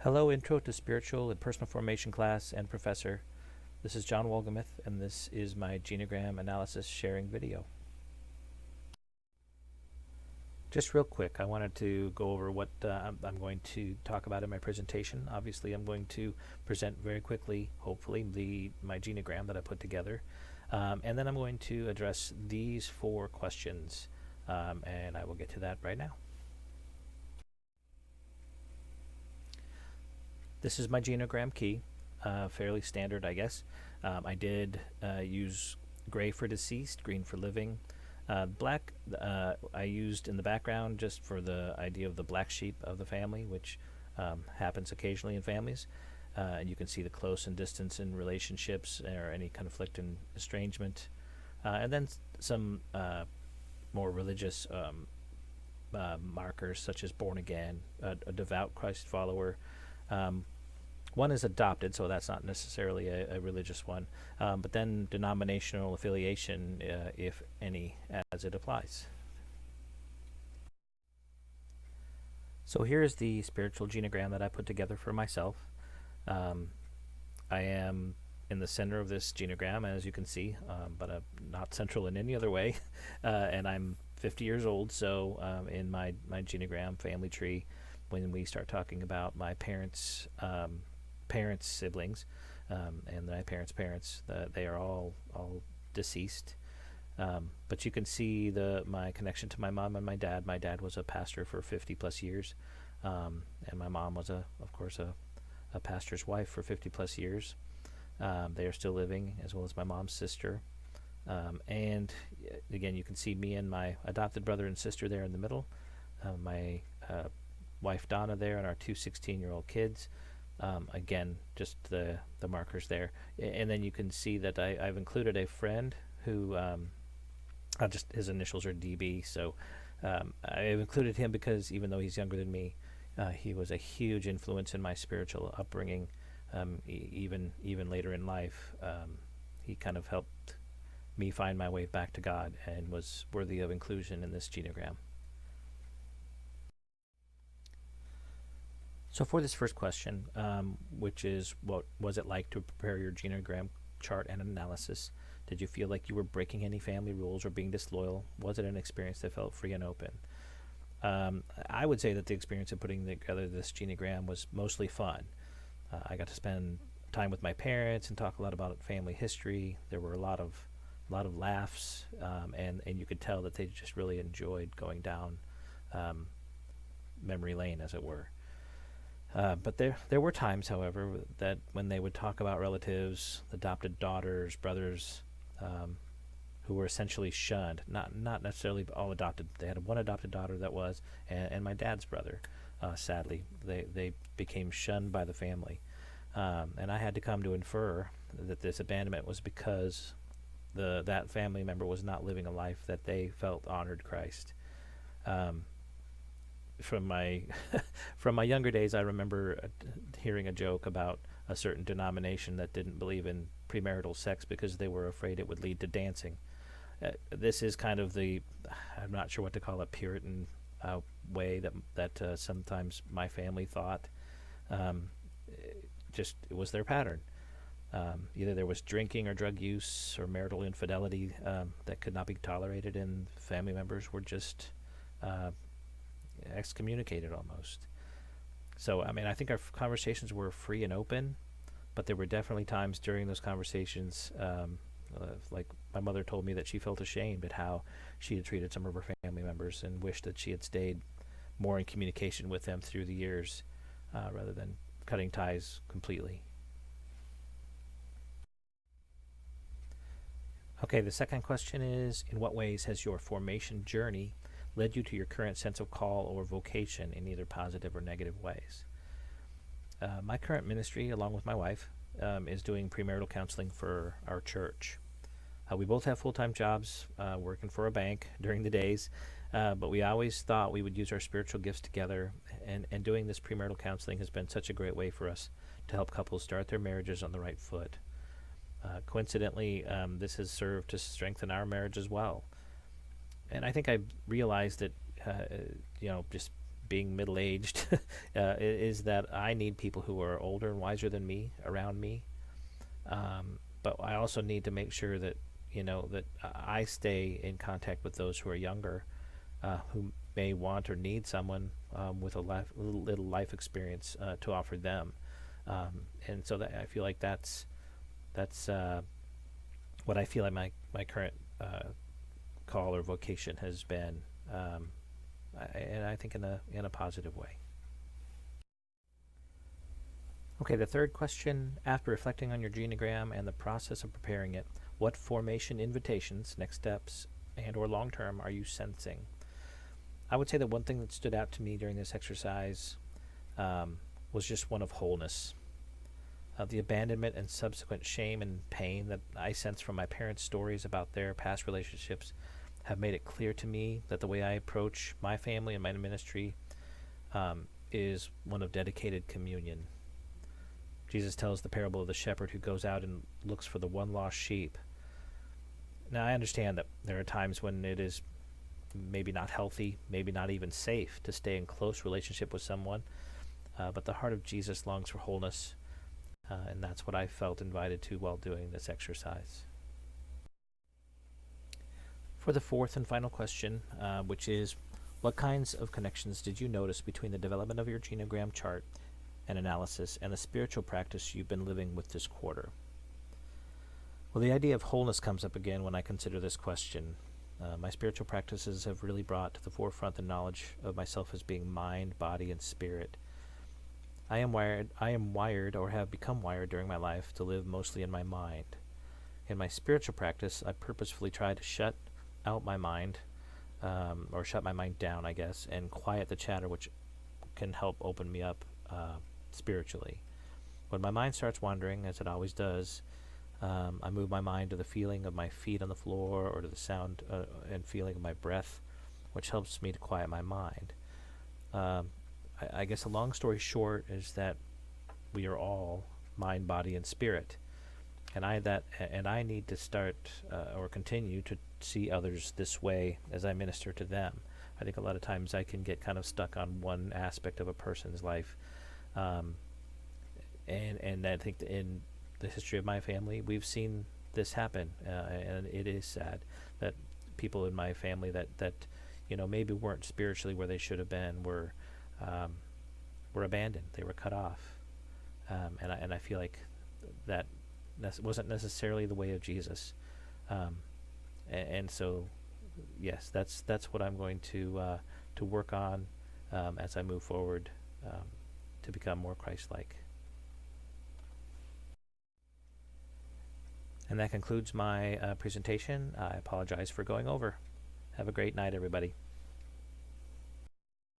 Hello, Intro to Spiritual and Personal Formation class and professor. This is John Wolgamuth, and this is my genogram analysis sharing video. Just real quick, I wanted to go over what I'm going to talk about in my presentation. Obviously, I'm going to present very quickly, hopefully, my genogram that I put together. And then I'm going to address these 4 questions, and I will get to that right now. This is my genogram key, fairly standard, I guess. I did use gray for deceased, green for living. Black I used in the background just for the idea of the black sheep of the family, which happens occasionally in families. And you can see the close and distance in relationships or any conflict and estrangement. And then some more religious markers such as born again, a devout Christ follower. One is adopted, so that's not necessarily a religious one, but then denominational affiliation, if any, as it applies. So here's the spiritual genogram that I put together for myself. I am in the center of this genogram, as you can see, but not central in any other way, and I'm 50 years old, so in my genogram family tree, when we start talking about my parents' siblings, and my parents' they are all deceased. But you can see my connection to my mom and my dad. My dad was a pastor for 50 plus years, and my mom was of course a pastor's wife for 50 plus years. They are still living, as well as my mom's sister. And again, you can see me and my adopted brother and sister there in the middle. My wife Donna there, and our 2 16-year-old kids. Again, just the markers there. And then you can see that I've included a friend who, his initials are DB, so I've included him because even though he's younger than me, he was a huge influence in my spiritual upbringing. Even later in life, he kind of helped me find my way back to God and was worthy of inclusion in this genogram. So for this first question, which is what was it like to prepare your genogram chart and analysis? Did you feel like you were breaking any family rules or being disloyal? Was it an experience that felt free and open? I would say that the experience of putting together this genogram was mostly fun. I got to spend time with my parents and talk a lot about family history. There were a lot of laughs, and you could tell that they just really enjoyed going down memory lane, as it were. But there were times, however, that when they would talk about relatives, adopted daughters, brothers, who were essentially shunned, not necessarily all adopted. They had one adopted daughter that was, and my dad's brother, sadly, they became shunned by the family. And I had to come to infer that this abandonment was because that family member was not living a life that they felt honored Christ. From my younger days, I remember hearing a joke about a certain denomination that didn't believe in premarital sex because they were afraid it would lead to dancing. This is kind of I'm not sure what to call it, Puritan way that sometimes my family thought. It was their pattern. Either there was drinking or drug use or marital infidelity that could not be tolerated, and family members were just excommunicated almost. So I think our conversations were free and open, but there were definitely times during those conversations, like my mother told me that she felt ashamed at how she had treated some of her family members and wished that she had stayed more in communication with them through the years, rather than cutting ties completely. Okay, the second question is, in what ways has your formation journey led you to your current sense of call or vocation in either positive or negative ways? My current ministry, along with my wife, is doing premarital counseling for our church. We both have full-time jobs, working for a bank during the days, but we always thought we would use our spiritual gifts together, and doing this premarital counseling has been such a great way for us to help couples start their marriages on the right foot. Coincidentally, this has served to strengthen our marriage as well. And I think I realized that, just being middle-aged is that I need people who are older and wiser than me around me. But I also need to make sure that, that I stay in contact with those who are younger, who may want or need someone with a little life experience to offer them. And so that I feel like that's what I feel like my current call or vocation has been, and I think in a positive way. Okay, the third question: after reflecting on your genogram and the process of preparing it, what formation invitations, next steps, and or long term are you sensing? I would say that one thing that stood out to me during this exercise was just one of wholeness. The abandonment and subsequent shame and pain that I sense from my parents' stories about their past relationships have made it clear to me that the way I approach my family and my ministry is one of dedicated communion. Jesus tells the parable of the shepherd who goes out and looks for the one lost sheep. Now, I understand that there are times when it is maybe not healthy, maybe not even safe to stay in close relationship with someone, but the heart of Jesus longs for wholeness, and that's what I felt invited to while doing this exercise. For the fourth and final question, which is, what kinds of connections did you notice between the development of your genogram chart and analysis and the spiritual practice you've been living with this quarter? Well, the idea of wholeness comes up again when I consider this question. My spiritual practices have really brought to the forefront the knowledge of myself as being mind, body, and spirit. I am wired or have become wired during my life to live mostly in my mind. In my spiritual practice, I purposefully try to shut out my mind, or shut my mind down, I guess, and quiet the chatter, which can help open me up spiritually. When my mind starts wandering, as it always does, I move my mind to the feeling of my feet on the floor or to the sound and feeling of my breath, which helps me to quiet my mind. I guess a long story short is that we are all mind, body, and spirit, and I need to start or continue to see others this way as I minister to them. I think a lot of times I can get kind of stuck on one aspect of a person's life, and I think in the history of my family, we've seen this happen, and it is sad that people in my family that maybe weren't spiritually where they should have been were abandoned. They were cut off, and I feel like that wasn't necessarily the way of Jesus, and so yes, that's what I'm going to work on as I move forward to become more Christ-like. And that concludes my presentation. I apologize for going over. Have a great night, everybody.